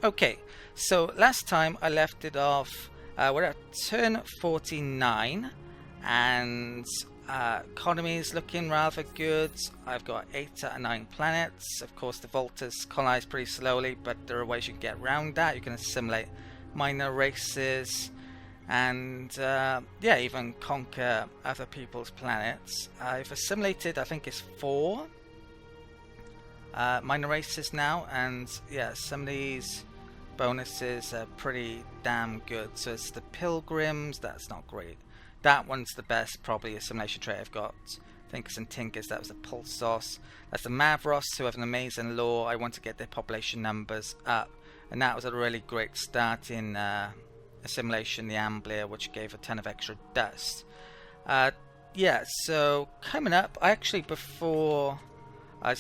Okay, so last time I left it off, we're at turn 49, and economy is looking rather good. I've got 8 out of 9 planets. Of course, the Vaulters colonize pretty slowly, but there are ways you can get around that. You can assimilate minor races, and yeah, even conquer other people's planets. I've assimilated, I think it's 4 minor races now, and yeah, some of these bonuses are pretty damn good. So it's the Pilgrims, that's not great. That one's the best, probably, assimilation trait I've got. Thinkers and Tinkers, that was the Pulsos. That's the Mavros, who have an amazing law. I want to get their population numbers up, and that was a really great start in assimilation, the Ambler, which gave a ton of extra dust. Yeah, so coming up, I actually, before I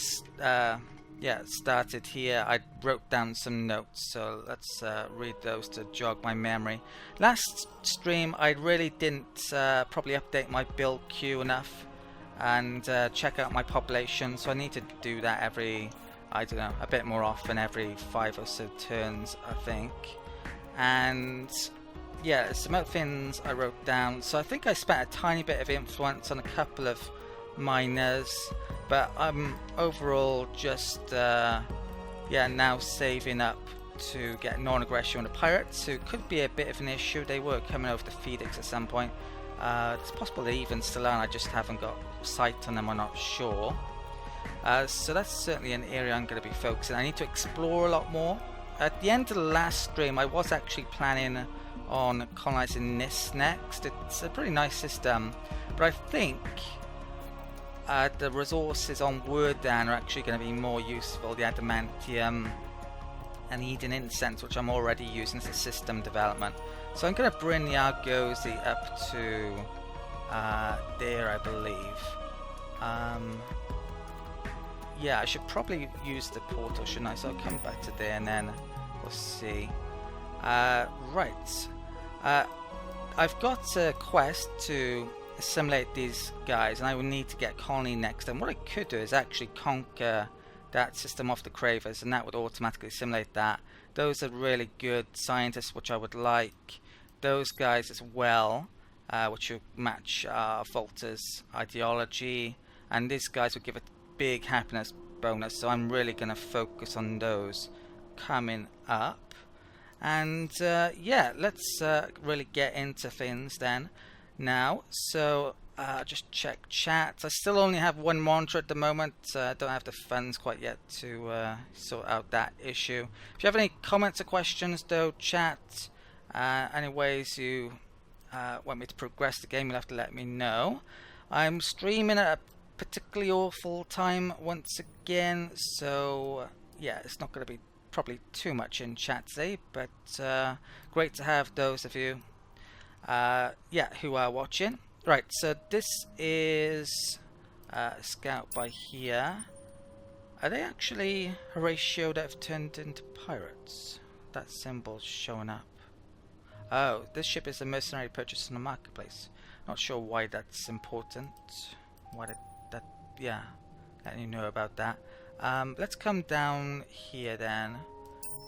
started here, I wrote down some notes, so let's read those to jog my memory. Last stream, I really didn't probably update my build queue enough and check out my population, so I need to do that every, I don't know, a bit more often, every 5 or so turns, I think. And yeah, some other things I wrote down. So I think I spent a tiny bit of influence on a couple of miners, but I'm overall just now saving up to get non-aggression on the pirates, who could be a bit of an issue. They were coming over to Phoenix at some point. It's possible they even still are, and I just haven't got sight on them, I'm not sure. So that's certainly an area I'm going to be focusing. I need to explore a lot more. At the end of the last stream, I was actually planning on colonizing this next. It's a pretty nice system, but I think the resources on Wordan are actually going to be more useful. The adamantium and the Eden incense, which I'm already using as a system development. So I'm going to bring the Argosy up to there, I believe. Yeah, I should probably use the portal, shouldn't I? So I'll come back to there and then we'll see. Right. I've got a quest to assimilate these guys, and I will need to get colony next. And what I could do is actually conquer that system of the Cravers, and that would automatically assimilate that. Those are really good scientists, which I would like. Those guys as well, which will match Vaulters' ideology, and these guys will give a big happiness bonus, so I'm really going to focus on those coming up. And yeah, let's really get into things then now. So just check chat. I still only have 1 monitor at the moment. Don't have the funds quite yet to sort out that issue. If you have any comments or questions though, chat, any ways you want me to progress the game, you'll have to let me know. I'm streaming at a particularly awful time once again, so yeah, it's not going to be probably too much in chat today, but great to have those of you who are watching. Right, so this is Scout by here. Are they actually Horatio that have turned into pirates? That symbol's showing up. Oh, this ship is a mercenary purchased in the marketplace. Not sure why that's important. Letting you know about that. Let's come down here then,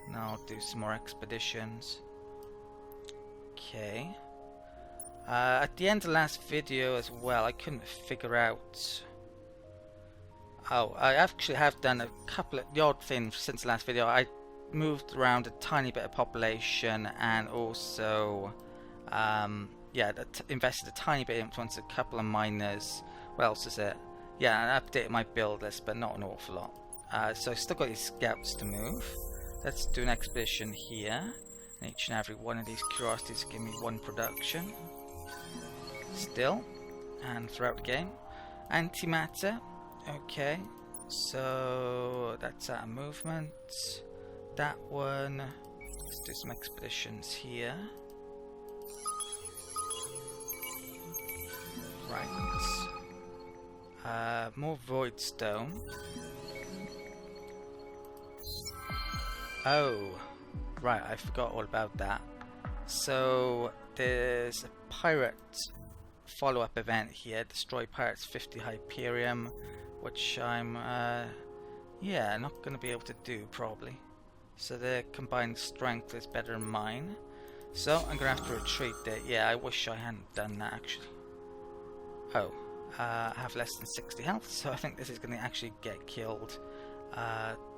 and I'll do some more expeditions. Okay. At the end of the last video as well, I couldn't figure out. Oh, I actually have done a couple of the odd things since the last video. I moved around a tiny bit of population, and also, invested a tiny bit of influence, a couple of miners. What else is it? Yeah, I updated my build list, but not an awful lot. So I've still got these scouts to move. Let's do an expedition here. And each and every one of these curiosities give me 1 production. Still, and throughout the game. Antimatter. Okay, so that's our movement. That one. Let's do some expeditions here. Right. More Voidstone. Oh, right, I forgot all about that. So there's a pirate follow-up event here. Destroy Pirates 50 Hyperium, which I'm not going to be able to do probably. so their combined strength is better than mine. So I'm gonna have to retreat there. Yeah, I wish I hadn't done that actually. Oh, I have less than 60 health, so I think this is gonna actually get killed.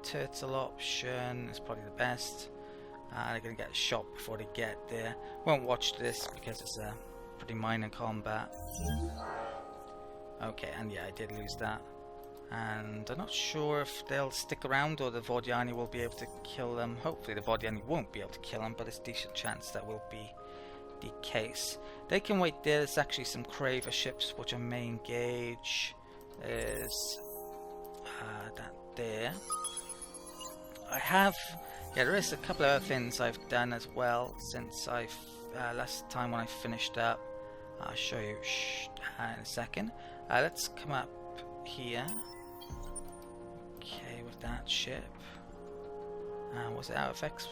Turtle option is probably the best. They're gonna get shot before they get there. Won't watch this because it's a pretty minor combat. Okay, and yeah, I did lose that. And I'm not sure if they'll stick around or the Vordiani will be able to kill them. Hopefully the Vordiani won't be able to kill them, but there's a decent chance that will be the case. They can wait there. There's actually some Craver ships which are main gauge. There's that there. I have, yeah, there is a couple of other things I've done as well since I've last time when I finished up. I'll show you in a second. Let's come up here. Okay, with that ship. Was it out of X?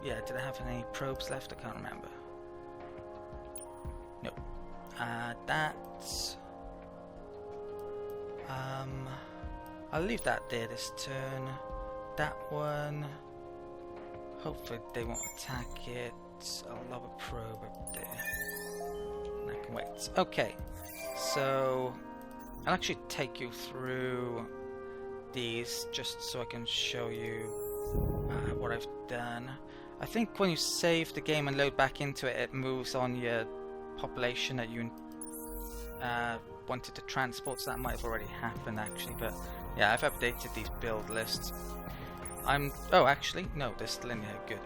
Yeah, did I have any probes left? I can't remember. Nope. That's. I'll leave that there this turn. That one. Hopefully they won't attack it. I'll lob a probe up there. And I can wait. Okay. So I'll actually take you through these just so I can show you what I've done. I think when you save the game and load back into it, it moves on your population that you wanted to transport, so that might have already happened actually, but yeah, I've updated these build lists. Oh actually, no, they're still in here, good.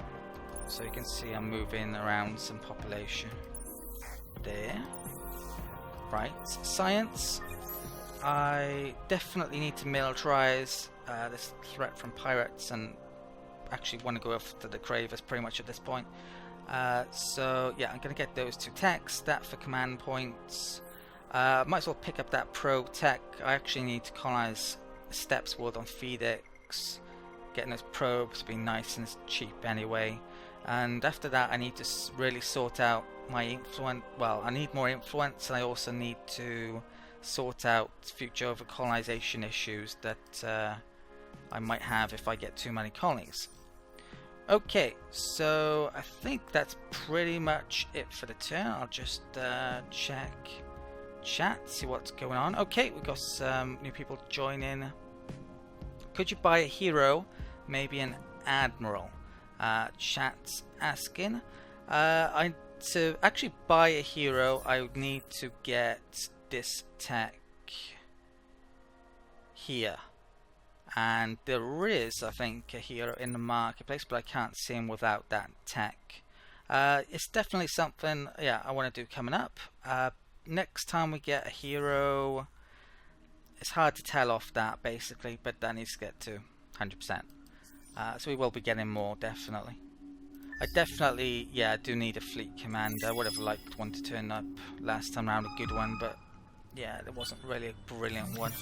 So you can see I'm moving around some population. There. Right, science. I definitely need to militarize this threat from pirates and actually want to go after the Cravers pretty much at this point. So yeah, I'm going to get those 2 techs, that for command points. Might as well pick up that probe tech. I actually need to colonize Steps World on Phoenix. Getting those probes be nice and cheap anyway. And after that I need to really sort out my influence. Well, I need more influence, and I also need to sort out future overcolonization issues that I might have if I get too many colonies. Okay, so I think that's pretty much it for the turn. I'll just check chat, see what's going on. Okay, we've got some new people joining. Could you buy a hero, maybe an admiral? Chat's asking. To actually buy a hero, I would need to get this tech here. And there is, I think, a hero in the marketplace, but I can't see him without that tech. It's definitely something, yeah, I want to do coming up. Next time we get a hero, it's hard to tell off that basically, but that needs to get to 100%. So we will be getting more, definitely. I definitely, yeah, do need a fleet commander. I would have liked one to turn up last time around, a good one, but yeah, there wasn't really a brilliant one.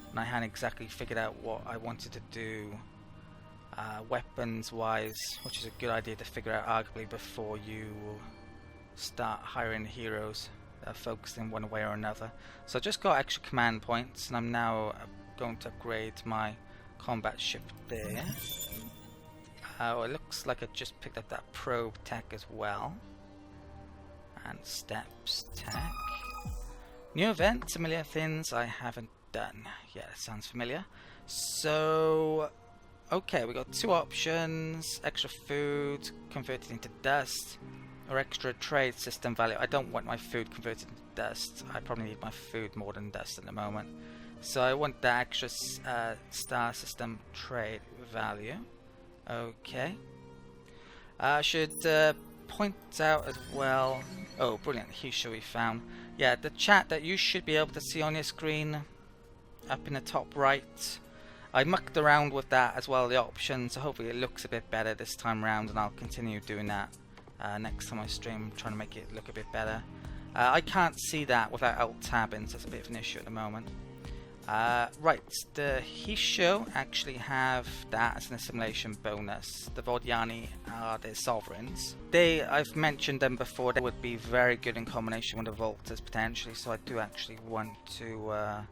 And I hadn't exactly figured out what I wanted to do weapons wise, which is a good idea to figure out arguably before you start hiring heroes that are focused in one way or another. So I just got extra command points, and I'm now going to upgrade my combat ship there. Oh, it looks like I just picked up that probe tech as well. And steps tech. New event, familiar things I haven't done. Yeah, that sounds familiar. So, okay, we got 2 options. Extra food converted into dust, or extra trade system value. I don't want my food converted into dust. I probably need my food more than dust at the moment. So I want the extra star system trade value. Okay. I should point out as well. Oh, brilliant! He should be found. Yeah, the chat that you should be able to see on your screen, up in the top right. I mucked around with that as well, the options. So hopefully it looks a bit better this time around, and I'll continue doing that next time I stream, trying to make it look a bit better. I can't see that without alt tabbing, so it's a bit of an issue at the moment. Right, the Hisho actually have that as an assimilation bonus. The Vordiani are their sovereigns. I've mentioned them before, they would be very good in combination with the Vaulters potentially, so I do actually want to,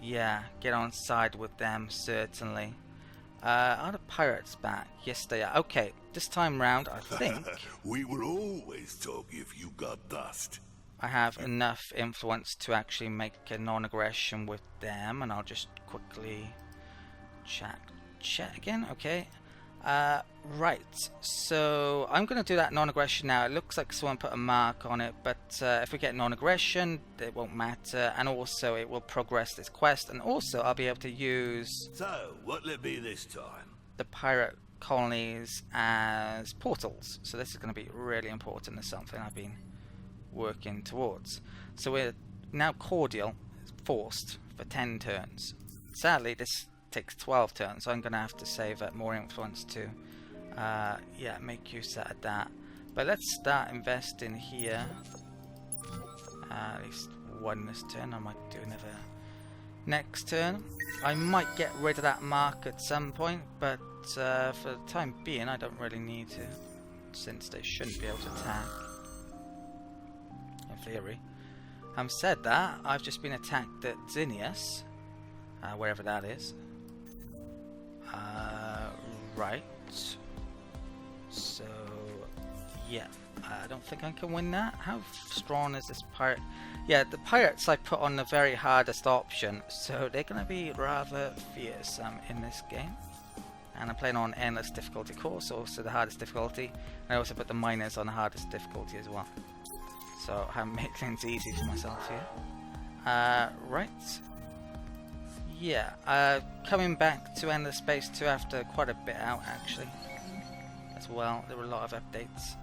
yeah, get on side with them certainly. Are the pirates back? Yes, they are. Okay, this time round, I think We will always talk if you got dust. I have enough influence to actually make a non-aggression with them, and I'll just quickly check again. Okay. Right, so I'm going to do that non-aggression now. It looks like someone put a mark on it, but if we get non-aggression, it won't matter, and also it will progress this quest, and also I'll be able to use So, what'll it be this time? the pirate colonies as portals. So this is going to be really important. It's something I've been working towards. So we're now cordial, forced for 10 turns. Sadly, this takes 12 turns, so I'm going to have to save more influence to yeah, make use out of that. But let's start investing here. At least one this turn. I might do another next turn. I might get rid of that mark at some point, but for the time being I don't really need to, since they shouldn't be able to attack in theory. Said that, I've just been attacked at Zinnius, wherever that is. Right, so yeah, I don't think I can win that. How strong is this pirate? Yeah, the pirates I put on the very hardest option, so they're going to be rather fearsome in this game. And I'm playing on endless difficulty course, also the hardest difficulty. And I also put the miners on the hardest difficulty as well, so I'm making things easy for myself here. Right. Yeah, coming back to Endless Space 2 after quite a bit out actually as well. There were a lot of updates.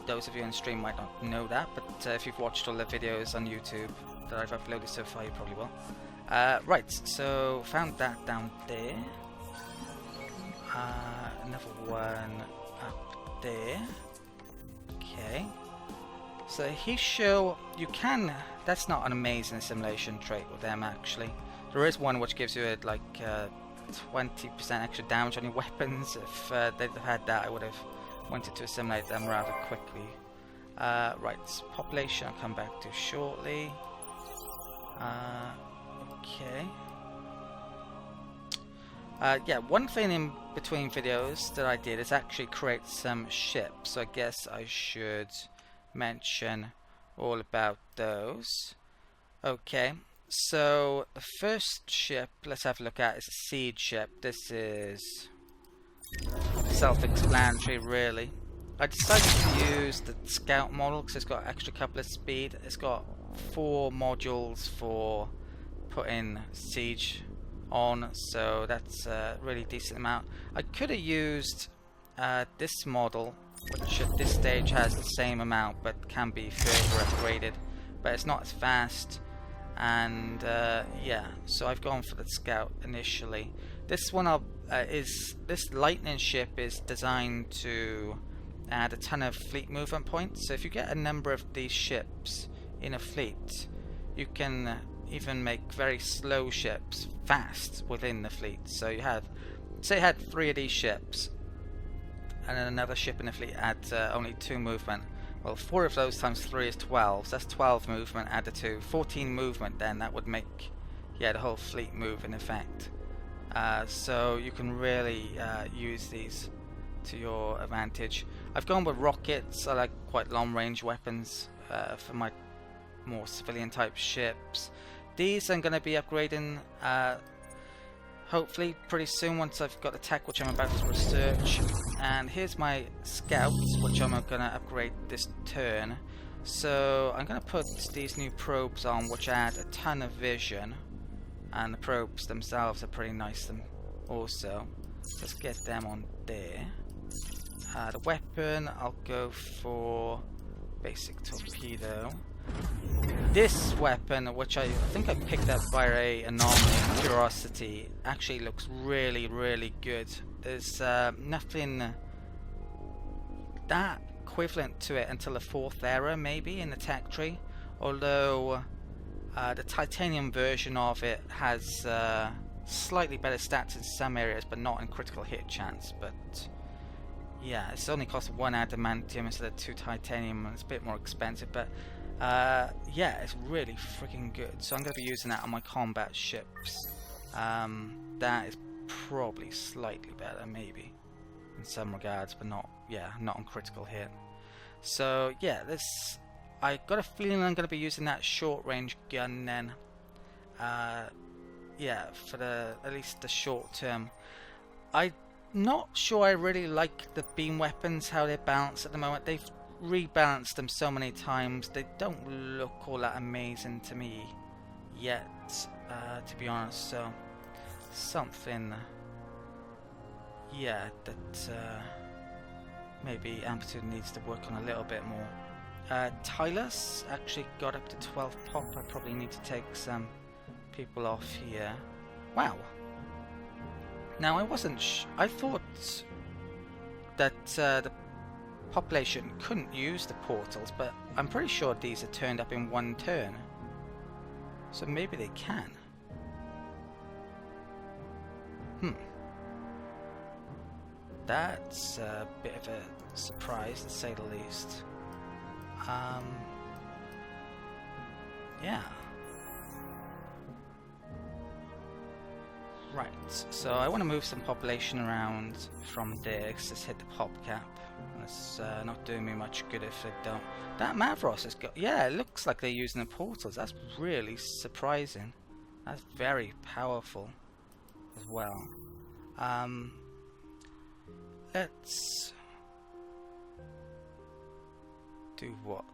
Those of you on stream might not know that, but if you've watched all the videos on YouTube that I've uploaded so far, you probably will. Right, so found that down there. Another one up there. Okay. So he show you can. That's not an amazing assimilation trait with them actually. There is one which gives you like 20% extra damage on your weapons. If they'd have had that, I would have wanted to assimilate them rather quickly. Right, population I'll come back to shortly. Okay. Yeah, one thing in between videos that I did is actually create some ships. So I guess I should mention all about those. Okay, so the first ship let's have a look at is a siege ship. This is self-explanatory really. I decided to use the scout model because it's got an extra couple of speed. It's got 4 modules for putting siege on, so that's a really decent amount. I could have used this model, which at this stage has the same amount but can be further upgraded, but it's not as fast. And yeah, so I've gone for the scout initially. This one this lightning ship is designed to add a ton of fleet movement points. So if you get a number of these ships in a fleet, you can even make very slow ships fast within the fleet. So you have, say you had 3 of these ships, and then another ship in the fleet had only 2 movement. Well, 4 of those times 3 is 12, so that's 12 movement added to 14 movement. Then that would make, yeah, the whole fleet move in effect. So you can really use these to your advantage. I've gone with rockets. I like quite long range weapons for my more civilian type ships. These I'm going to be upgrading hopefully pretty soon once I've got the tech which I'm about to research. And here's my scouts which I'm going to upgrade this turn. So I'm going to put these new probes on which add a ton of vision, and the probes themselves are pretty nice also. Let's get them on there. The weapon I'll go for basic torpedo. This weapon, which I think I picked up by a anomaly curiosity, actually looks really, really good. There's nothing that equivalent to it until the 4th era, maybe, in the tech tree. Although the titanium version of it has slightly better stats in some areas, but not in critical hit chance. But yeah, it's only cost 1 adamantium instead of 2 titanium, and it's a bit more expensive. But yeah, it's really freaking good. So I'm going to be using that on my combat ships. That is probably slightly better, maybe, in some regards, but not, yeah, not on critical hit. So yeah, this, I got a feeling I'm going to be using that short range gun then. Yeah, for at least the short term. I'm not sure I really like the beam weapons, how they're balanced at the moment. They've rebalanced them so many times. They don't look all that amazing to me yet, to be honest. So something, yeah, that maybe Amplitude needs to work on a little bit more. Tylus actually got up to 12 pop. I probably need to take some people off here. Wow. Now I wasn't I thought that the population couldn't use the portals, but I'm pretty sure these are turned up in one turn. So maybe they can. That's a bit of a surprise, to say the least. Yeah. Right, so I want to move some population around from there, because it's hit the pop cap. It's not doing me much good if I don't. That Mavros has got, yeah, it looks like they're using the portals. That's really surprising. That's very powerful as well. Let's do what?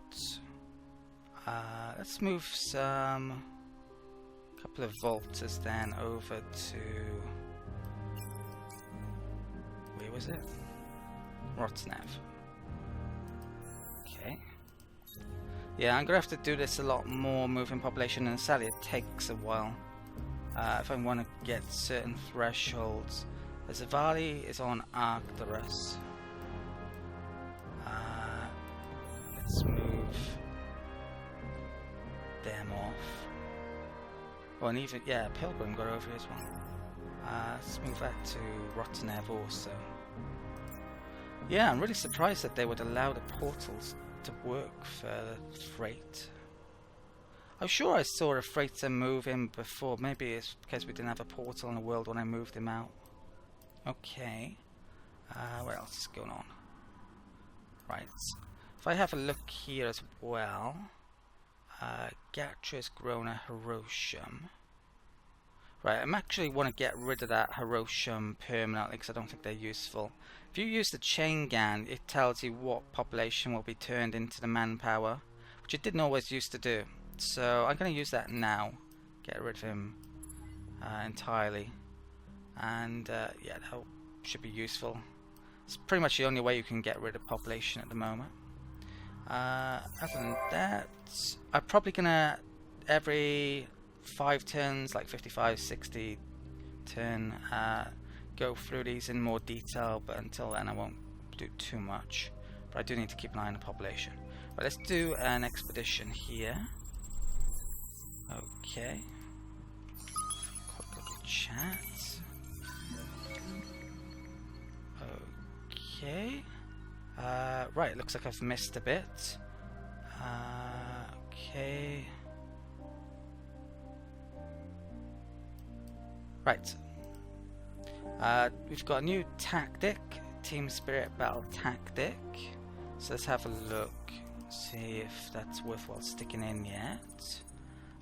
Let's move some couple of Vaulters then over to, where was it? Rotnev. Okay. Yeah, I'm gonna have to do this a lot more, moving population, and sadly it takes a while. If I want to get certain thresholds. The Zavali is on Arcturus. Let's move them off. Oh, and even, yeah, Pilgrim got over here as well. Let's move that to Rotnev also. Yeah, I'm really surprised that they would allow the portals to work for the freight. I'm sure I saw a freighter move in before. Maybe it's because we didn't have a portal in the world when I moved them out. Okay. What else is going on? Right. If I have a look here as well. Gatra's grown a Hiroshim. Right, I'm actually want to get rid of that Hiroshim permanently because I don't think they're useful. If you use the chain gun, it tells you what population will be turned into the manpower, which it didn't always used to do. So I'm going to use that now. Get rid of him entirely. And yeah, that should be useful. It's pretty much the only way you can get rid of population at the moment. Other than that, I'm probably gonna every 5 turns, like 55, 60 turn, go through these in more detail, but until then I won't do too much. But I do need to keep an eye on the population. But let's do an expedition here. Okay. Quick little chat. Okay. Right, looks like I've missed a bit. Okay. Right. We've got a new tactic, Team Spirit Battle Tactic. So let's have a look, see if that's worthwhile sticking in yet.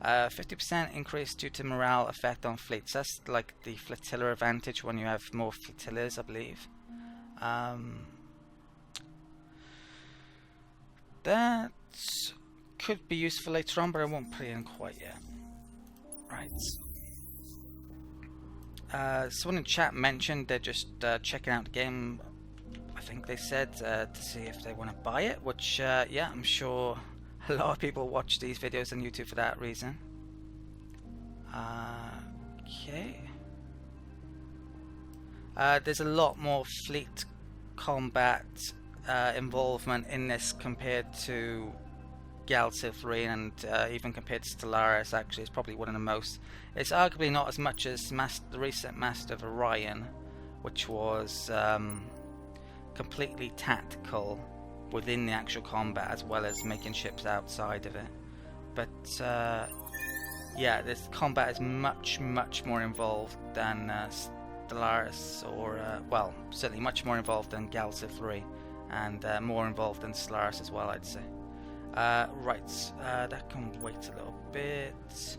50% increase due to morale effect on fleets. That's like the flotilla advantage when you have more flotillas, I believe. That could be useful later on, but I won't put it in quite yet. Right. Someone in chat mentioned they're just checking out the game. I think they said to see if they want to buy it, which yeah, I'm sure a lot of people watch these videos on YouTube for that reason. Okay. There's a lot more fleet combat involvement in this compared to Galaxy 3 and even compared to Stellaris. Actually, it's probably one of the most. It's arguably not as much as the recent Master of Orion, which was completely tactical within the actual combat as well as making ships outside of it. But yeah, this combat is much more involved than Stellaris, or well, certainly much more involved than Galactic 3, and more involved than Stellaris as well, I'd say. Right, that can wait a little bit. Is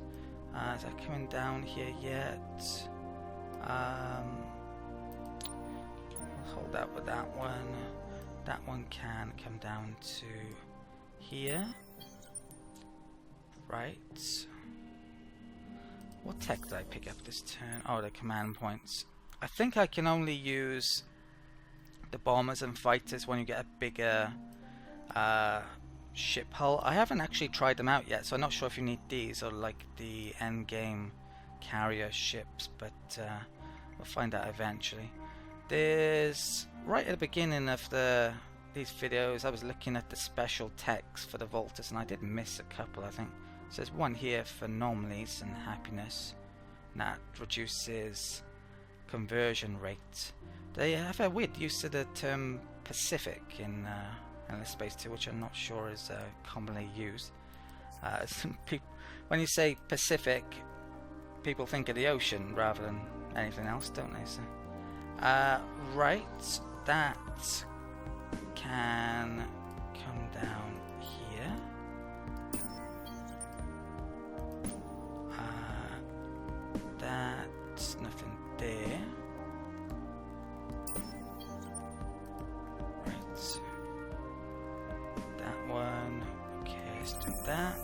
that coming down here yet? Hold up with that one. That one can come down to here. Right. What tech did I pick up this turn? Oh, the command points. I think I can only use the bombers and fighters when you get a bigger ship hull. I haven't actually tried them out yet, so I'm not sure if you need these or like the end game carrier ships, but we'll find out eventually. There's right at the beginning of these videos I was looking at the special techs for the Vaulters, and I did miss a couple, I think. So there's one here for anomalies and happiness, and that reduces conversion rate. They have a weird use of the term Pacific in Space 2, which I'm not sure is commonly used. When you say Pacific, people think of the ocean rather than anything else, don't they? So, right, that can come down here. That's nothing there. Right. That one. Okay, let's do that.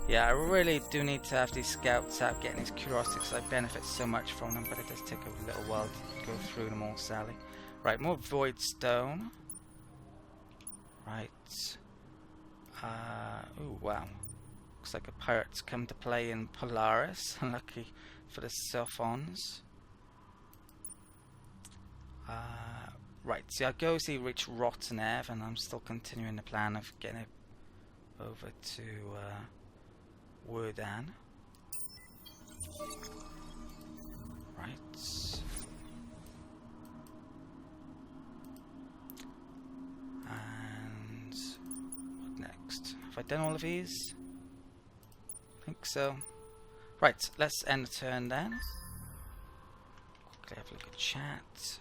Yeah, I really do need to have these scouts out getting these curiosities, because I benefit so much from them, but it does take a little while to go through them all, Sally. Right, more void stone. Right. Ooh, wow. Looks like a pirate's come to play in Polaris. Unlucky for the Sophons. Right, so Argosy reached Rottenev, and I'm still continuing the plan of getting it over to Wordan. Right. And what next? Have I done all of these? I think so. Right, let's end the turn then. Quickly have a look at chat.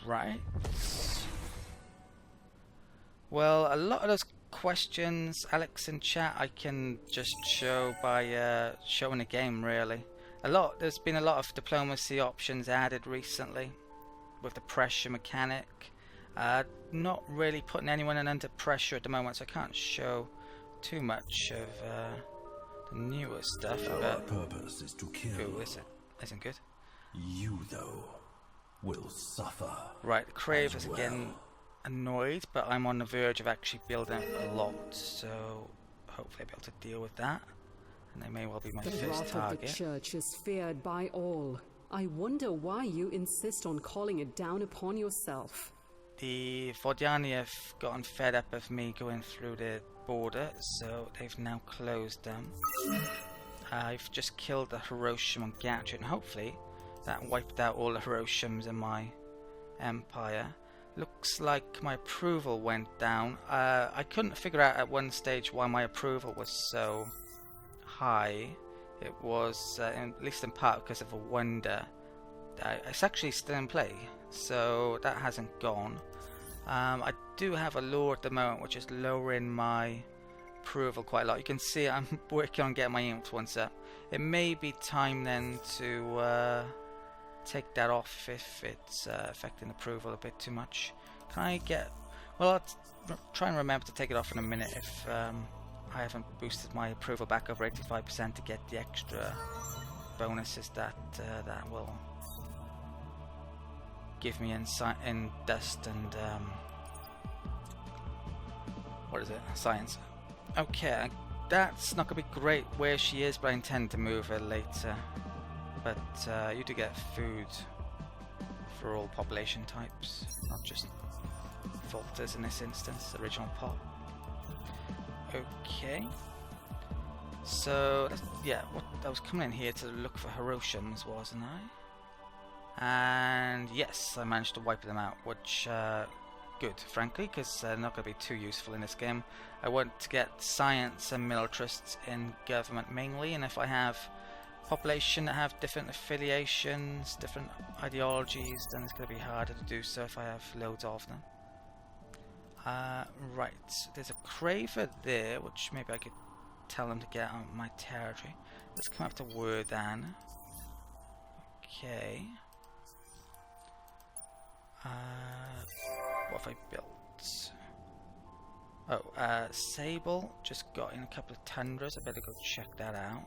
Right. Well, a lot of those questions, Alex, in chat, I can just show by showing the game, really. There's been a lot of diplomacy options added recently with the pressure mechanic. Not really putting anyone in under pressure at the moment, so I can't show too much of the newer stuff. Our purpose is to kill. Ooh, isn't good. You, though, will suffer. Right, the Crave is again annoyed, but I'm on the verge of actually building a lot, so hopefully I'll be able to deal with that. And they may well be my first target. The church is feared by all. I wonder why you insist on calling it down upon yourself. The Vodiani have gotten fed up of me going through the border, so they've now closed them. I've just killed the Hiroshima and Gadget, and hopefully that wiped out all the Hiroshimas in my empire. Looks like my approval went down. I couldn't figure out at one stage why my approval was so high. It was, at least in part, because of a wonder. It's actually still in play, so that hasn't gone. I do have a law at the moment which is lowering my approval quite a lot. You can see I'm working on getting my influence up. It may be time then to take that off if it's affecting approval a bit too much. Can I get... Well, I'll try and remember to take it off in a minute if I haven't boosted my approval back over 85% to get the extra bonuses that that will give me in dust and what is it? Science. Okay, that's not gonna be great where she is, but I intend to move her later. But you do get food for all population types, not just Vaulters in this instance, original pop. Okay. So, yeah, I was coming in here to look for Hiroshimas, wasn't I? And yes, I managed to wipe them out, which good, frankly, because they're not going to be too useful in this game. I want to get science and militarists in government mainly, and if I have population that have different affiliations, different ideologies, then it's going to be harder to do so if I have loads of them. Right, there's a Craver there, which maybe I could tell them to get out of my territory. Let's come up to Wordan. Okay. What have I built? Oh, Sable just got in a couple of tundras. I better go check that out.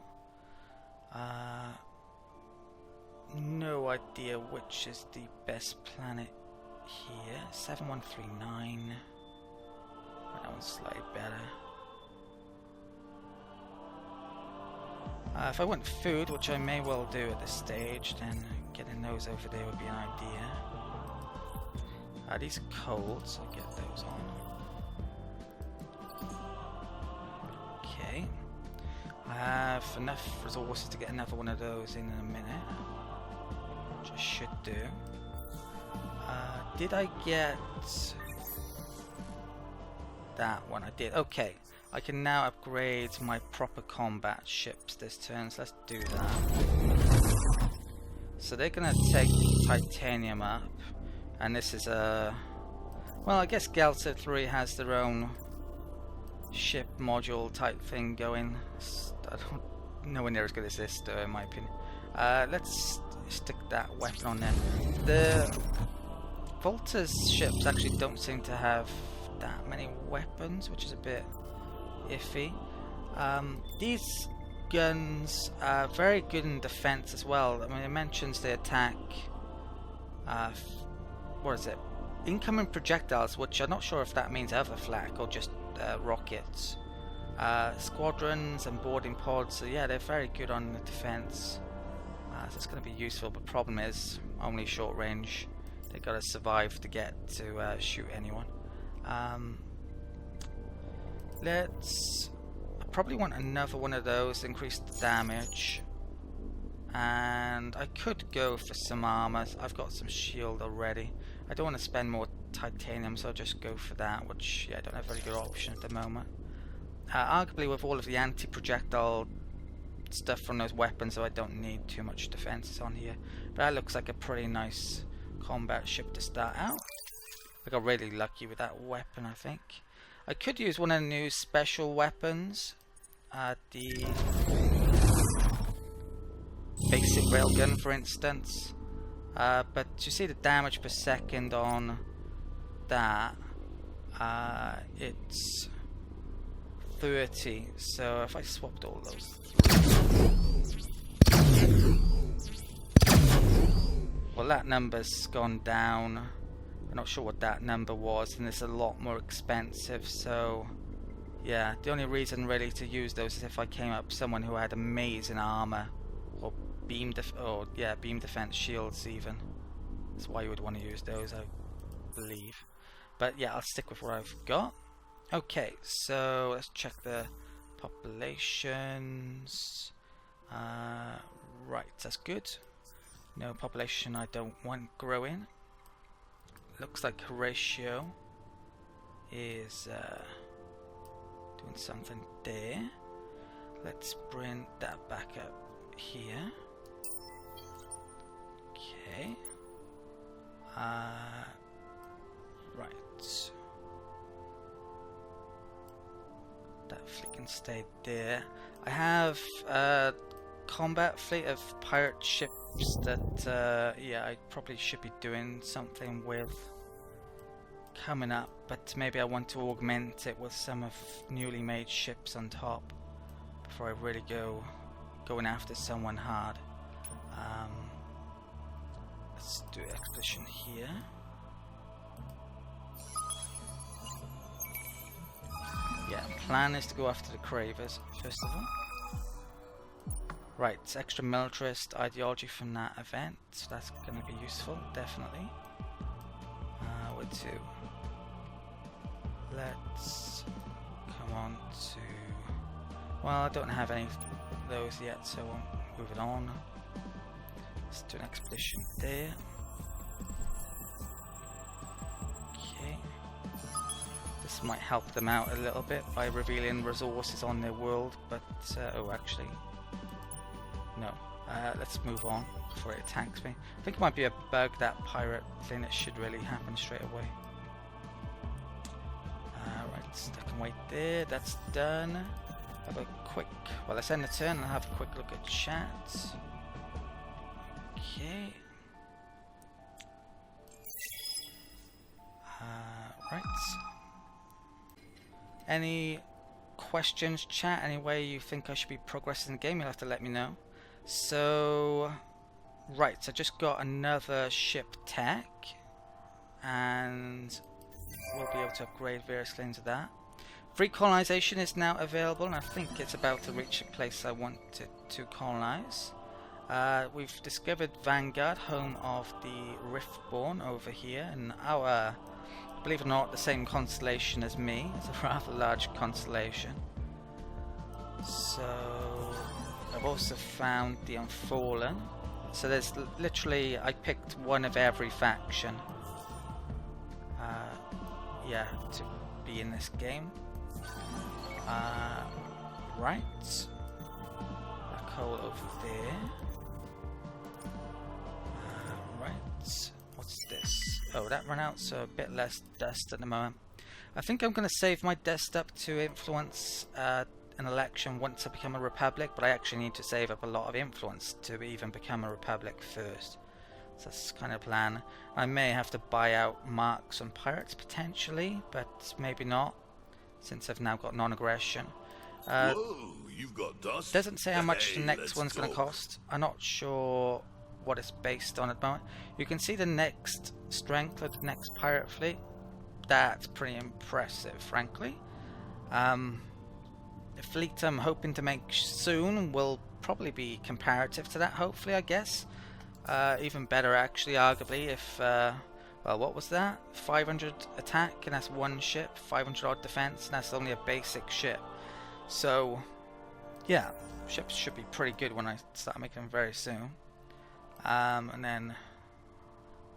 No idea which is the best planet here. 7139. That one's slightly better. If I want food, which I may well do at this stage, then getting those over there would be an idea. These are cold, so I'll get those on. Okay. I have enough resources to get another one of those in a minute, which I should do. Did I get that one? I did. Okay. I can now upgrade my proper combat ships this turn, so let's do that. So they're going to take titanium up, and this is a... Well, I guess Galactic 3 has their own ship module type thing going. I don't nowhere near as good as this, though, in my opinion. Let's stick that weapon on there. The Vaulters ships actually don't seem to have that many weapons, which is a bit iffy. These guns are very good in defense as well. I mean, it mentions they attack what is it? Incoming projectiles, which I'm not sure if that means other flak or just rockets. Squadrons and boarding pods, so yeah, they're very good on the defense. So it's going to be useful, but problem is only short range. They got to survive to get to shoot anyone. I probably want another one of those, increase the damage. And I could go for some armor. I've got some shield already. I don't want to spend more titanium, so I'll just go for that, which, yeah, I don't have a very good option at the moment. Arguably, with all of the anti-projectile stuff from those weapons, so I don't need too much defenses on here. But that looks like a pretty nice combat ship to start out. I got really lucky with that weapon, I think. I could use one of the new special weapons. The basic railgun, for instance. But you see the damage per second on that. It's 30. So if I swapped all those through, well, that number's gone down. I'm not sure what that number was, and it's a lot more expensive. So yeah, the only reason really to use those is if I came up someone who had amazing armor or beam defense shields even. That's why you would want to use those, I believe. But yeah, I'll stick with what I've got. Okay, so let's check the populations. Right, that's good. No population I don't want growing. Looks like Horatio is doing something there. Let's bring that back up here. Okay. Right. That fleet can stay there. I have a combat fleet of pirate ships that yeah, I probably should be doing something with coming up, but maybe I want to augment it with some of newly made ships on top before I really going after someone hard. Let's do expedition here. Yeah, plan is to go after the Cravers first of all. Right, extra militarist ideology from that event, so that's going to be useful, definitely. Where to? Let's come on to... Well, I don't have any of those yet, so we'll move it on. Let's do an expedition there. Okay. This might help them out a little bit by revealing resources on their world, but oh, actually, no. Let's move on before it attacks me. I think it might be a bug, that pirate thing. It should really happen straight away. Right, stuck and wait there. That's done. Have a quick. Well, let's end the turn and have a quick look at chat. Okay. Right. Any questions, chat? Any way you think I should be progressing the game? You'll have to let me know. So, right. So I just got another ship tech, and we'll be able to upgrade various lanes of that. Free colonization is now available, and I think it's about to reach a place I wanted to colonize. We've discovered Vanguard, home of the Riftborn over here, and our, believe it or not, the same constellation as me. It's a rather large constellation. So I've also found the Unfallen. So there's literally, I picked one of every faction. Yeah, to be in this game. Right. Black hole over there. Right. What's this? Oh, that ran out, so a bit less dust at the moment. I think I'm going to save my dust up to influence an election once I become a republic, but I actually need to save up a lot of influence to even become a republic first. So that's kind of plan. I may have to buy out marks on pirates potentially, but maybe not, since I've now got non-aggression. Whoa, you've got dust? Doesn't say how much the Hey, next let's one's going to talk. cost. I'm not sure what it's based on at the moment. You can see the next strength of the next pirate fleet. That's pretty impressive, frankly. The fleet I'm hoping to make soon will probably be comparative to that, hopefully, I guess. Even better, actually, arguably, if... well, what was that? 500 attack, and that's one ship. 500 odd defense, and that's only a basic ship. So, yeah, ships should be pretty good when I start making them very soon. And then,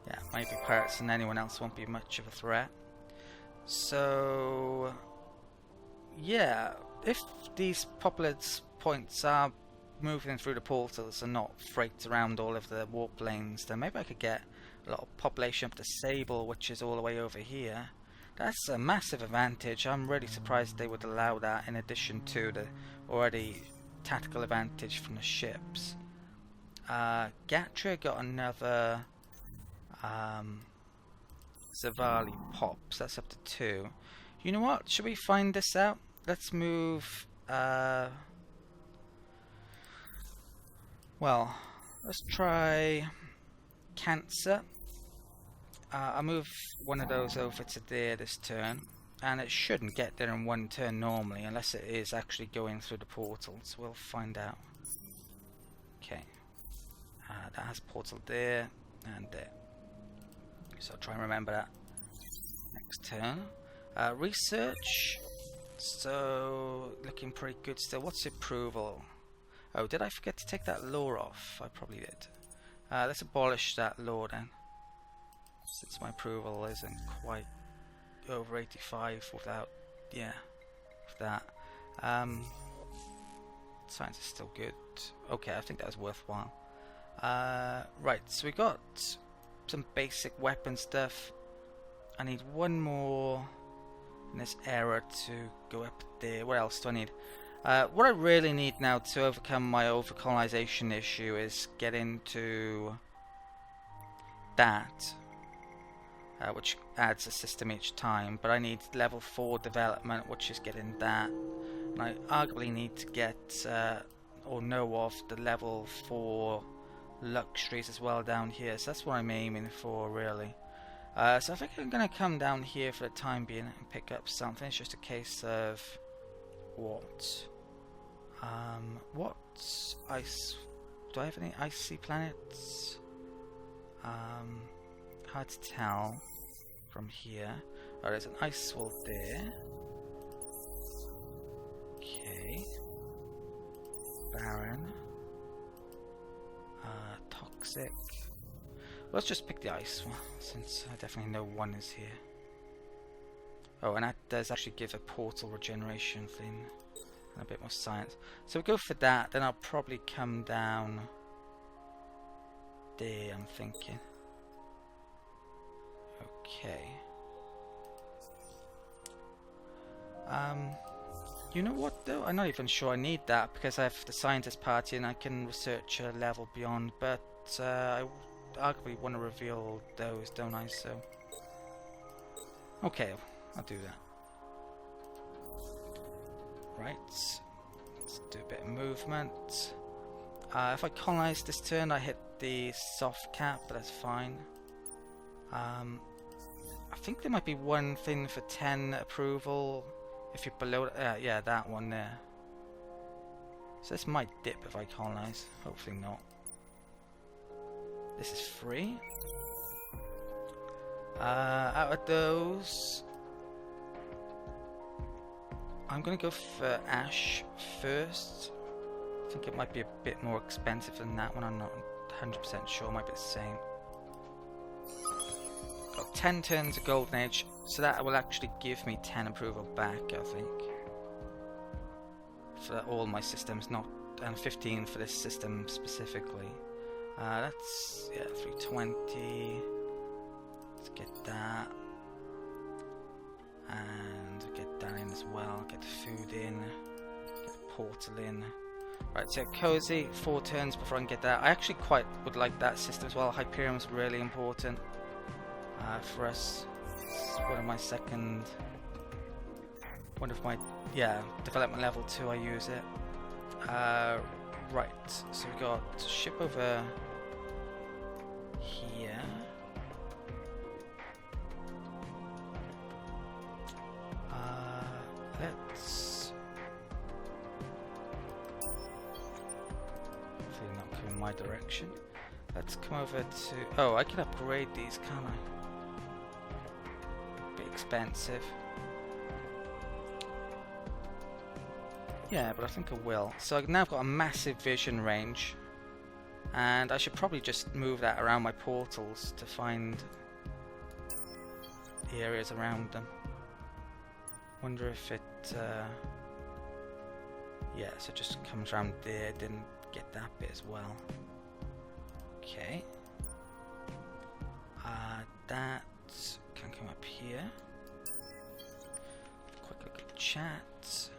yeah, maybe pirates and anyone else won't be much of a threat. So, yeah, if these populace points are moving through the portals and not freight around all of the warp lanes, then maybe I could get a lot of population up to Sable, which is all the way over here. That's a massive advantage. I'm really surprised they would allow that in addition to the already tactical advantage from the ships. Gatria got another Zavali pops. That's up to 2. You know what? Should we find this out? Let's move... well, let's try Cancer. I'll move one of those over to there this turn, and it shouldn't get there in one turn normally, unless it is actually going through the portals. We'll find out. Okay, that has a portal there and there, so I'll try and remember that next turn. Research, so looking pretty good still. What's approval? Oh, did I forget to take that law off? I probably did. Let's abolish that law then, since my approval isn't quite over 85 without, yeah, with that. Science is still good. Okay, I think that was worthwhile. Right, so we got some basic weapon stuff. I need one more in this era to go up there. What else do I need? What I really need now to overcome my overcolonization issue is get into that, which adds a system each time, but I need level 4 development, which is getting that, and I arguably need to get or know of the level 4 luxuries as well down here, so that's what I'm aiming for really. So I think I'm going to come down here for the time being and pick up something. It's just a case of what ice, do I have any icy planets? Hard to tell from here. Oh, there's an ice wall there. Okay. Barren. Toxic. toxic. Let's just pick the ice one, since I definitely know one is here. Oh, and that does actually give a portal regeneration thing. And a bit more science. So we go for that, then I'll probably come down there, I'm thinking. Okay. You know what though? I'm not even sure I need that because I have the scientist party and I can research a level beyond, but I arguably want to reveal those, don't I? So, okay, I'll do that. Right, let's do a bit of movement. If I colonize this turn, I hit the soft cap, but that's fine. I think there might be one thing for 10 approval. If you're below, yeah, that one there. So this might dip if I colonize. Hopefully not. This is free. Out of those, I'm gonna go for Ash first. I think it might be a bit more expensive than that one. I'm not 100% sure. It might be the same. Got 10 turns of Golden Age, so that will actually give me 10 approval back, I think. For all my systems, not, and 15 for this system specifically. That's, yeah, 320. Let's get that. And get that in as well. Get the food in. Get the portal in. Right, so cozy, 4 turns before I can get that. I actually quite would like that system as well. Hyperion was really important. For us, it's one of my development level 2 I use it. Right, so we got ship over here. Let's hopefully not come in my direction. Let's come over to, oh, I can upgrade these, can't I? Expensive. Yeah, but I think I will. So now I've got a massive vision range, and I should probably just move that around my portals to find the areas around them. Wonder if it yeah, so it just comes around there. Didn't get that bit as well. Okay. That can come up here. Quick look at chat.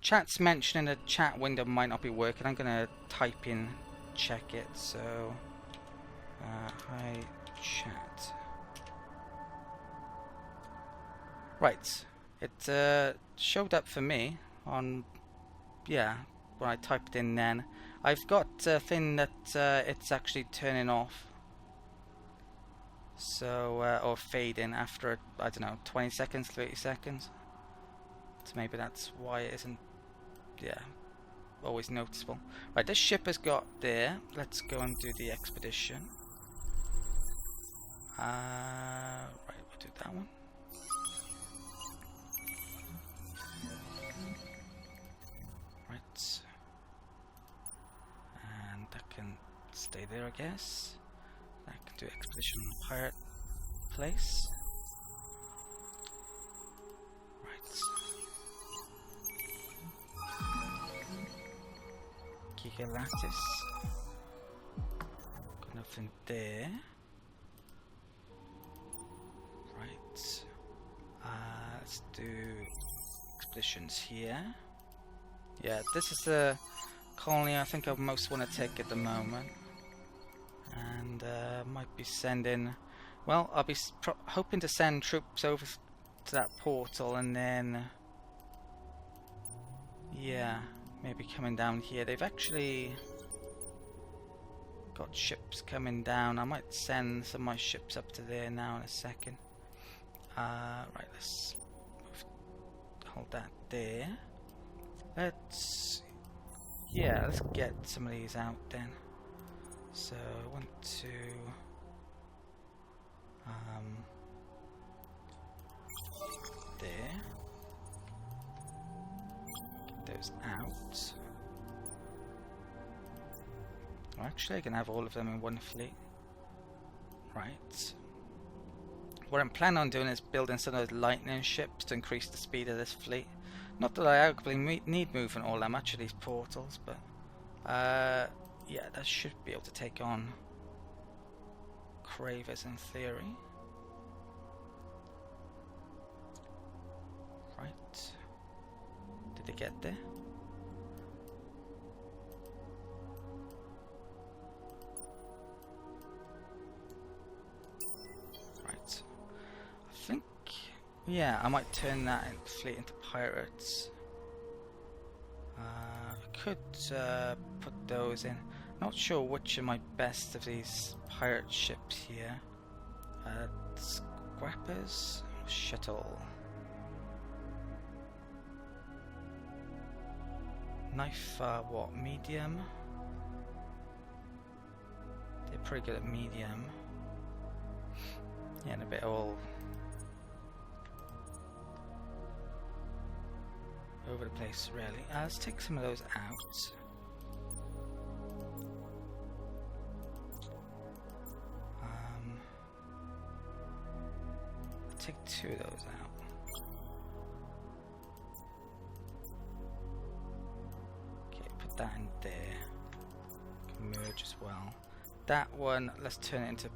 Chat's mentioning the chat window might not be working. I'm gonna type in, check it. So, hi chat. Right, it showed up for me on, yeah, when I typed in then. I've got a thing that it's actually turning off. So, or fading after, I don't know, 20 seconds, 30 seconds. So maybe that's why it isn't, yeah, always noticeable. Right, this ship has got there. Let's go and do the expedition. Right, we'll do that one. Right. And that can stay there, I guess. I can do expedition on the pirate place. Right. Galactic. Got nothing there. Right. Let's do expeditions here. Yeah, this is the colony I think I most want to take at the moment. And might be sending, well, I'll be hoping to send troops over to that portal, and then yeah, maybe coming down here. They've actually got ships coming down. I might send some of my ships up to there now in a second. Right, let's hold that there. Let's get some of these out then. So I want to there. Get those out. Well, actually, I can have all of them in one fleet. Right. What I'm planning on doing is building some of those lightning ships to increase the speed of this fleet. Not that I actually need movement all that much of these portals, but yeah, that should be able to take on Cravers in theory. Right. Did they get there? Right. I think, yeah, I might turn that fleet into pirates. I could put those in. Not sure which are my best of these pirate ships here. Scrappers or shuttle? Knife, what? Medium? They're pretty good at medium. Yeah, and a bit all over the place, really. Let's take some of those out. Take 2 of those out. Okay, put that in there. Can merge as well. That one, let's turn it into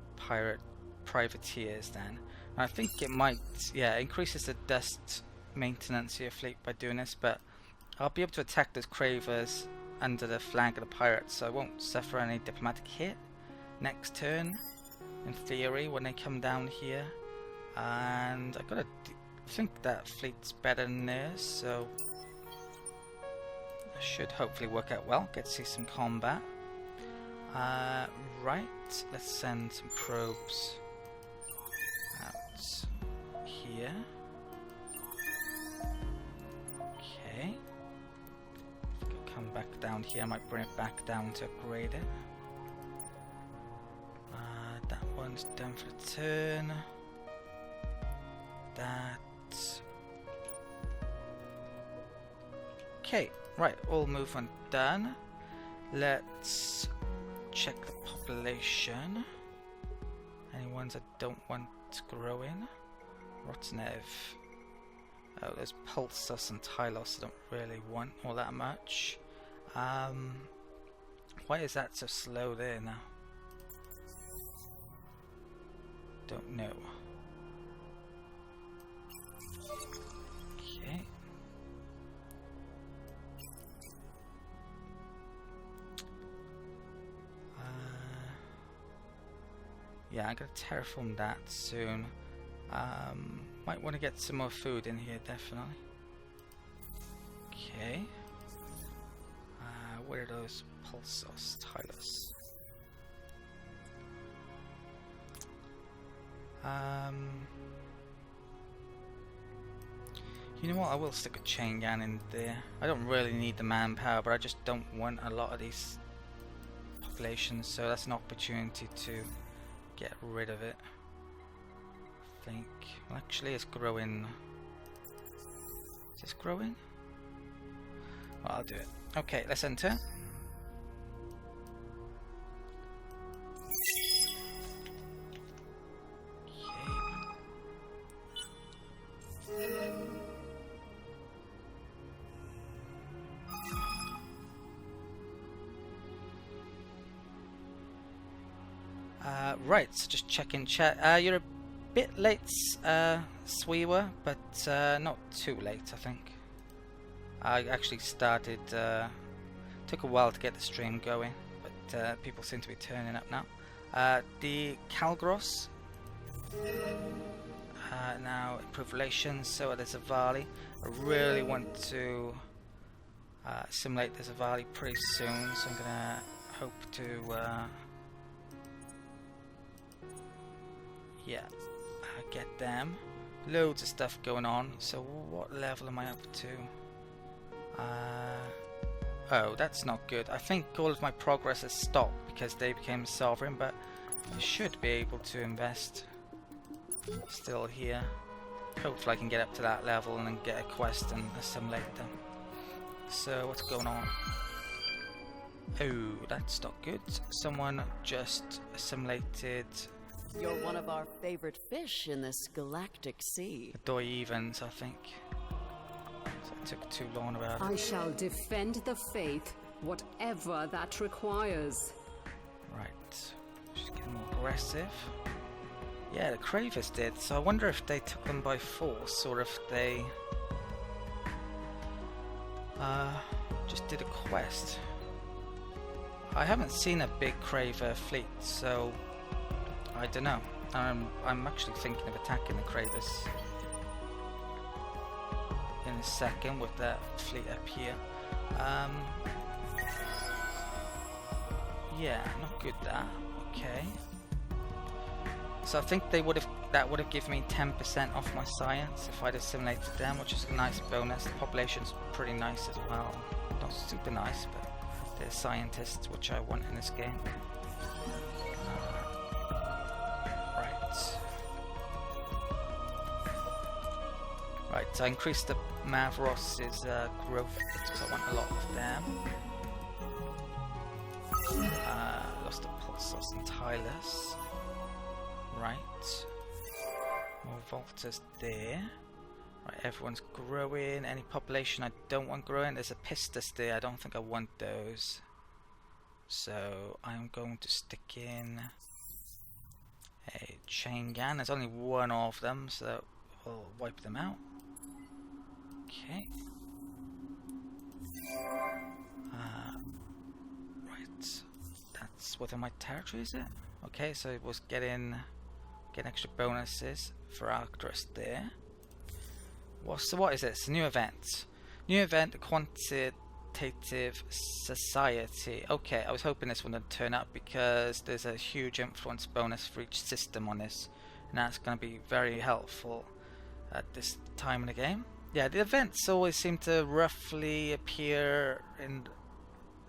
privateers then. And I think it might, yeah, increases the dust maintenance of your fleet by doing this, but I'll be able to attack those cravers under the flag of the pirates, so I won't suffer any diplomatic hit next turn, in theory, when they come down here. And I gotta think that fleet's better than theirs, so it should hopefully work out well. Get to see some combat. Right, let's send some probes out here. Okay. If I come back down here, I might bring it back down to upgrade it. That one's done for the turn. That. Okay, right, all movement done. Let's check the population. Any ones I don't want to grow in? Rotnev. Oh, there's Pulsus and Tylos I don't really want all that much. Why is that so slow there now? Don't know. Okay. Yeah, I'm gonna terraform that soon. Might want to get some more food in here, definitely. Okay. Where are those Pulsos, Tylos? You know what, I will stick a chain gun in there. I don't really need the manpower, but I just don't want a lot of these populations, so that's an opportunity to get rid of it. I think, well, actually it's growing. Is this growing? Well, I'll do it. Okay, let's enter. Right, so just check in chat. You're a bit late, Sweewer, but not too late, I think. I actually started, took a while to get the stream going, but people seem to be turning up now. The Calgros, now improve relations, so are the Zavali. I really want to assimilate the Zavali pretty soon, so I'm gonna hope to yeah, get them. Loads of stuff going on. So what level am I up to? Oh, that's not good. I think all of my progress has stopped because they became sovereign, but I should be able to invest still here. Hopefully I can get up to that level and then get a quest and assimilate them. So what's going on? Oh, that's not good. Someone just assimilated You're one of our favorite fish in this galactic sea. the Doi Evans, I think. So it took too long about it. I shall defend the faith, whatever that requires. Right. She's getting more aggressive. Yeah, the Cravers did. So I wonder if they took them by force or if they just did a quest. I haven't seen a big Craver fleet, so I don't know. I'm actually thinking of attacking the Cravers in a second with that fleet up here. Yeah, not good that. Okay. So I think that would have given me 10% off my science if I'd assimilated them, which is a nice bonus. The population's pretty nice as well. Not super nice, but they're scientists, which I want in this game. Right, so I increased the Mavros's growth because I want a lot of them. Lost the Pulsos and Tylus. Right. More Vaulters there. Right, everyone's growing. Any population I don't want growing? There's a Pistis there. I don't think I want those. So I'm going to stick in a Chain Gun. There's only one of them, so we'll wipe them out. Okay. Right. That's within my territory, is it? Okay, so it was getting extra bonuses for Arcturus there. So what is this? New event. New event, the Quantitative Society. Okay, I was hoping this one would turn up because there's a huge influence bonus for each system on this, and that's going to be very helpful at this time in the game. Yeah, the events always seem to roughly appear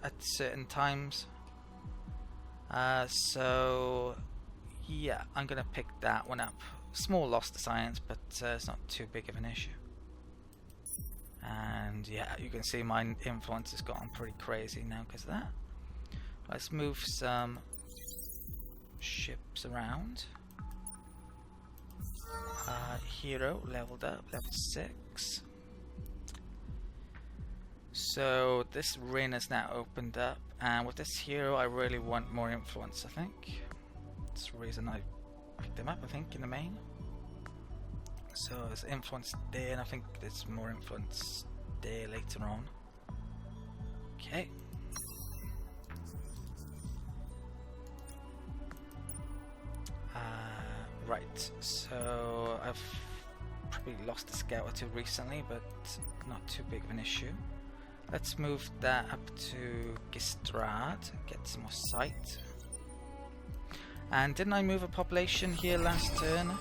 at certain times. So yeah, I'm gonna pick that one up. Small loss to science, but it's not too big of an issue. And yeah, you can see my influence has gotten pretty crazy now because of that. Let's move some ships around. Hero leveled up, level 6. So this ring has now opened up, and with this hero I really want more influence, I think. That's the reason I picked him up, I think, in the main. So there's influence there, and I think there's more influence there later on. Okay. Right, so I've probably lost a scout or two recently, but not too big of an issue. Let's move that up to Gistrad, get some more sight. And didn't I move a population here last turn?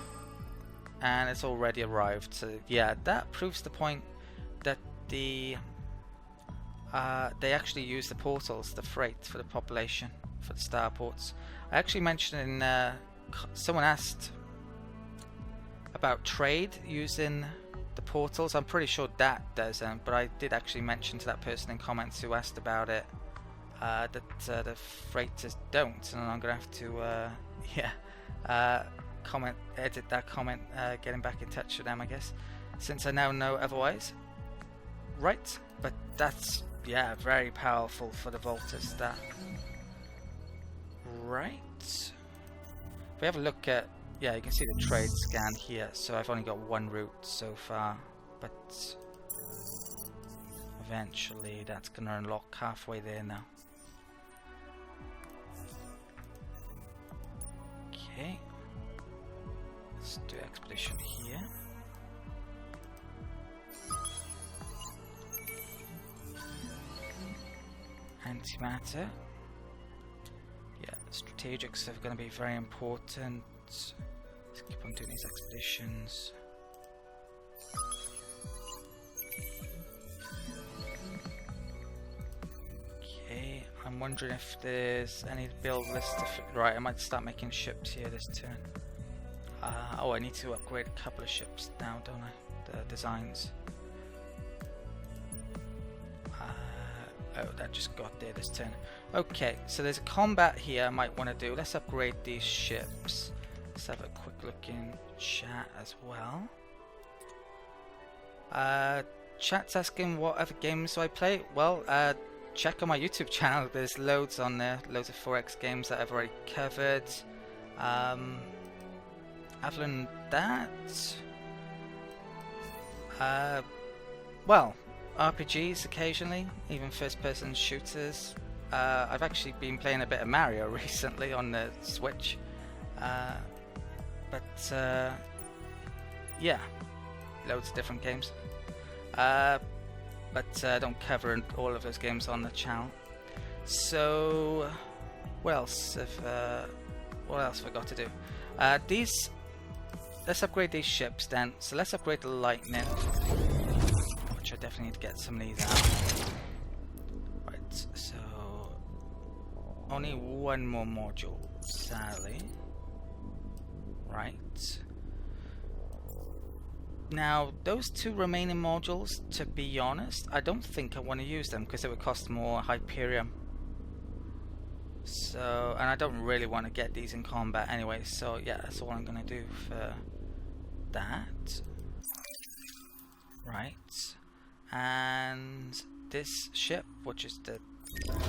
And it's already arrived, so yeah, that proves the point that they actually use the portals, the freight for the population, for the starports. I actually mentioned in someone asked about trade using the portals. I'm pretty sure that doesn't, but I did actually mention to that person in comments who asked about it that the freighters don't, and I'm gonna have to edit that comment, getting back in touch with them, I guess, since I now know otherwise. Right, but that's, yeah, very powerful for the Vaulters, that. Right. If we have a look at, yeah, you can see the trade scan here, so I've only got one route so far, but eventually that's going to unlock halfway there now. Okay, let's do expedition here. Antimatter. Yeah, strategics are going to be very important. Let's keep on doing these expeditions. Okay, I'm wondering if there's any build list. Right, I might start making ships here this turn. Oh, I need to upgrade a couple of ships now, don't I? The designs. Oh, that just got there this turn. Okay, so there's a combat here I might want to do. Let's upgrade these ships. Let's have a quick look in chat as well. Chat's asking what other games do I play. Well, check on my YouTube channel. There's loads on there. Loads of 4X games that I've already covered. Other than that... well, RPGs occasionally, even first-person shooters. I've actually been playing a bit of Mario recently on the Switch. Yeah, loads of different games. But I don't cover all of those games on the channel. So, what else have I got to do? Let's upgrade these ships then. So let's upgrade the Lightning, which I definitely need to get some of these out. Right, so only one more module, sadly. Right. Now, those two remaining modules, to be honest, I don't think I want to use them because it would cost more Hyperium. So, and I don't really want to get these in combat anyway, so yeah, that's all I'm going to do for that. Right. And this ship, which is the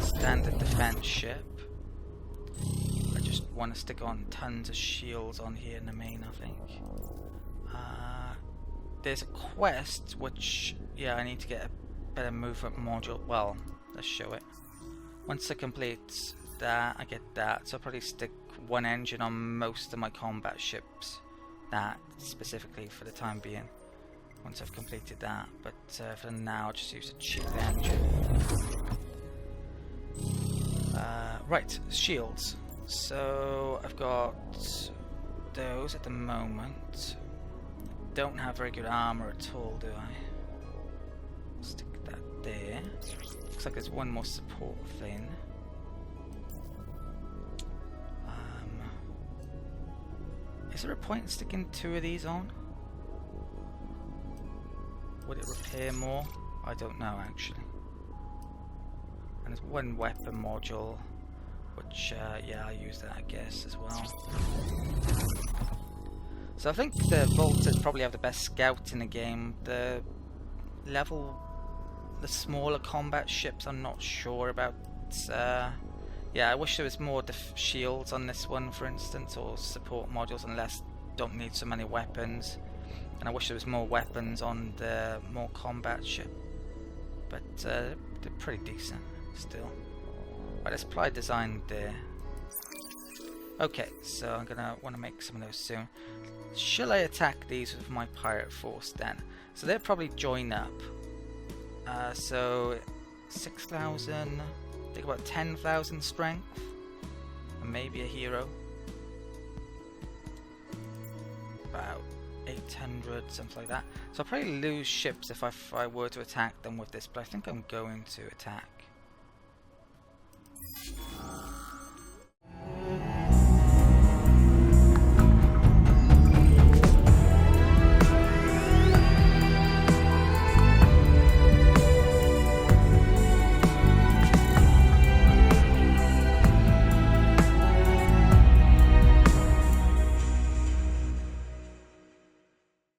standard defense ship, I just want to stick on tons of shields on here in the main, I think. There's a quest which, yeah, I need to get a better movement module. Well, let's show it. Once I complete that, I get that. So I'll probably stick one engine on most of my combat ships. That specifically for the time being. Once I've completed that, but for now, I'll just use a cheap engine. Right, shields. So I've got those at the moment. Don't have very good armor at all, do I? Stick that there. Looks like there's one more support thing. Is there a point in sticking two of these on? Would it repair more? I don't know actually. And there's one weapon module, which yeah, I use that I guess as well. So I think the Vaulters probably have the best scout in the game. The smaller combat ships I'm not sure about. Yeah, I wish there was more shields on this one, for instance, or support modules, unless don't need so many weapons. And I wish there was more weapons on the more combat ship. But they're pretty decent still. Right, let's apply design there. Okay, so I'm gonna want to make some of those soon. Shall I attack these with my pirate force then? So they'll probably join up. So 6,000, I think about 10,000 strength, and maybe a hero. About 800, something like that. So I'll probably lose ships if I were to attack them with this, but I think I'm going to attack.